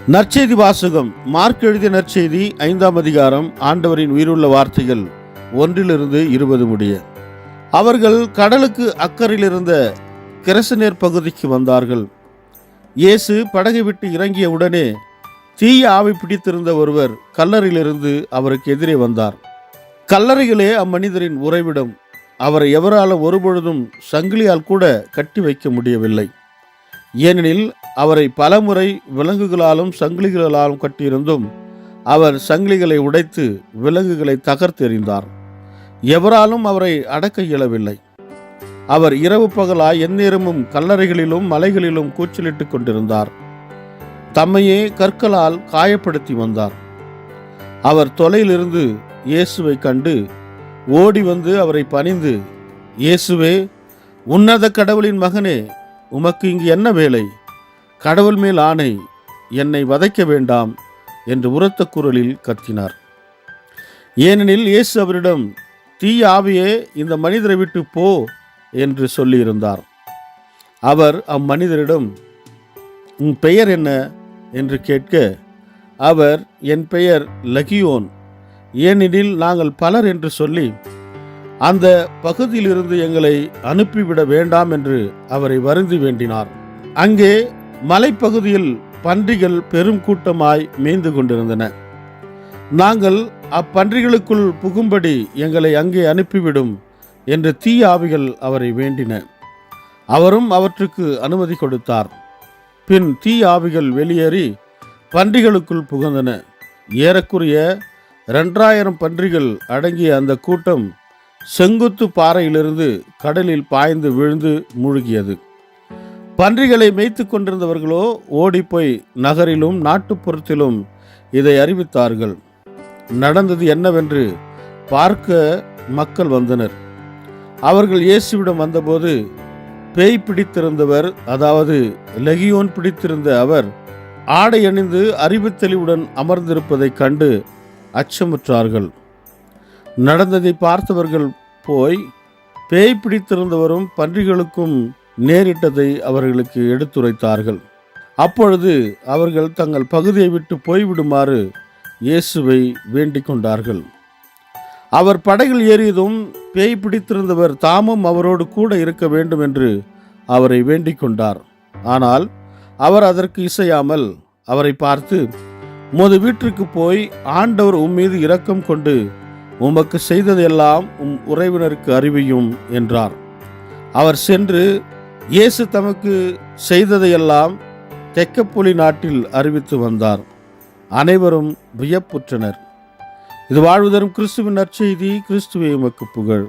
நற்செய்தி வாசகம். மார்க் எழுதிய நற்செய்தி 5ஆம் அதிகாரம். ஆண்டவரின் உயிருள்ள வார்த்தைகள் 1-20 முடிய. அவர்கள் கடலுக்கு அக்கறையில் இருந்த கெரசனேர் பகுதிக்கு வந்தார்கள். இயேசு படகை விட்டு இறங்கிய உடனே தீய ஆவி பிடித்திருந்த ஒருவர் கல்லறையிலிருந்து அவருக்கு எதிரே வந்தார். கல்லறைகளே அம்மனிதரின் உறைவிடம். அவரை எவராலும் ஒருபொழுதும் சங்கிலியால் கூட கட்டி வைக்க முடியவில்லை. ஏனெனில் அவரை பலமுறை விலங்குகளாலும் சங்கிலிகளாலும் கட்டியிருந்தும் அவர் சங்கிலிகளை உடைத்து விலங்குகளை தகர்த்தெறிந்தார். எவராலும் அவரை அடக்க இயலவில்லை. அவர் இரவு பகலாய் எந்நேரமும் கல்லறைகளிலும் மலைகளிலும் கூச்சலிட்டு கொண்டிருந்தார். தம்மையே கற்களால் காயப்படுத்தி வந்தார். அவர் தொலையிலிருந்து இயேசுவை கண்டு ஓடி வந்து அவரை பணிந்து, இயேசுவே, உன்னத கடவுளின் மகனே, உமக்கு இங்கு என்ன வேலை? கடவுள் மேல் ஆணை, என்னை வதைக்க வேண்டாம் என்று உரத்த குரலில் கத்தினார். ஏனெனில் இயேசு அவரிடம், தீய ஆவியே, இந்த மனிதரை விட்டு போ என்று சொல்லியிருந்தார். அவர் அம்மனிதரிடம், உன் பெயர் என்ன என்று கேட்க, அவர், என் பெயர் லகியோன், ஏனெனில் நாங்கள் பலர் என்று சொல்லி அந்த பகுதியிலிருந்து எங்களை அனுப்பிவிட வேண்டாம் என்று அவரை வருந்தி வேண்டினார். அங்கே மலைப்பகுதியில் பன்றிகள் பெரும் கூட்டமாய் மேய்ந்து கொண்டிருந்தன. நாங்கள் அப்பன்றிகளுக்குள் புகும்படி எங்களை அங்கே அனுப்பிவிடும் என்று தீய ஆவிகள் அவரை வேண்டின. அவரும் அவற்றுக்கு அனுமதி கொடுத்தார். பின் தீய ஆவிகள் வெளியேறி பன்றிகளுக்குள் புகுந்தன. ஏறக்குறைய 2000 பன்றிகள் அடங்கிய அந்த கூட்டம் செங்குத்து பாறையிலிருந்து கடலில் பாய்ந்து விழுந்து மூழ்கியது. பன்றிகளை மேய்த்து கொண்டிருந்தவர்களோ ஓடிப்போய் நகரிலும் நாட்டுப்புறத்திலும் இதை அறிவித்தார்கள். நடந்தது என்னவென்று பார்க்க மக்கள் வந்தனர். அவர்கள் இயேசுவிடம் வந்தபோது பேய் பிடித்திருந்தவர், அதாவது லெகியோன் பிடித்திருந்த அவர் ஆடை அணிந்து அறிவு தெளிவுடன் அமர்ந்திருப்பதைக் கண்டு அச்சமுற்றார்கள். நடந்ததை பார்த்தவர்கள் போய் பேய் பிடித்திருந்தவரும் பன்றிகளுக்கும் நேரிட்டதை அவர்களுக்கு எடுத்துரைத்தார்கள். அப்பொழுது அவர்கள் தங்கள் பகுதியை விட்டு போய்விடுமாறு இயேசுவை வேண்டிக் கொண்டார்கள். அவர் படகில் ஏறியதும் பேய் பிடித்திருந்தவர் தாமும் அவரோடு கூட இருக்க வேண்டும் என்று அவரை வேண்டிக் கொண்டார். ஆனால் அவர் அதற்கு இசையாமல் அவரை பார்த்து, உமது வீட்டிற்கு போய் ஆண்டவர் உம்மீது இரக்கம் கொண்டு உமக்கு செய்ததெல்லாம் உறவினருக்கு அறிவியும் என்றார். அவர் சென்று இயேசு தமக்கு செய்ததையெல்லாம் தெக்கப்பொலி நாட்டில் அறிவித்து வந்தார். அனைவரும் வியப்புற்றனர். இது வாழ்வு தரும் கிறிஸ்துவின் நற்செய்தி. கிறிஸ்துவே உமக்கு புகழ்.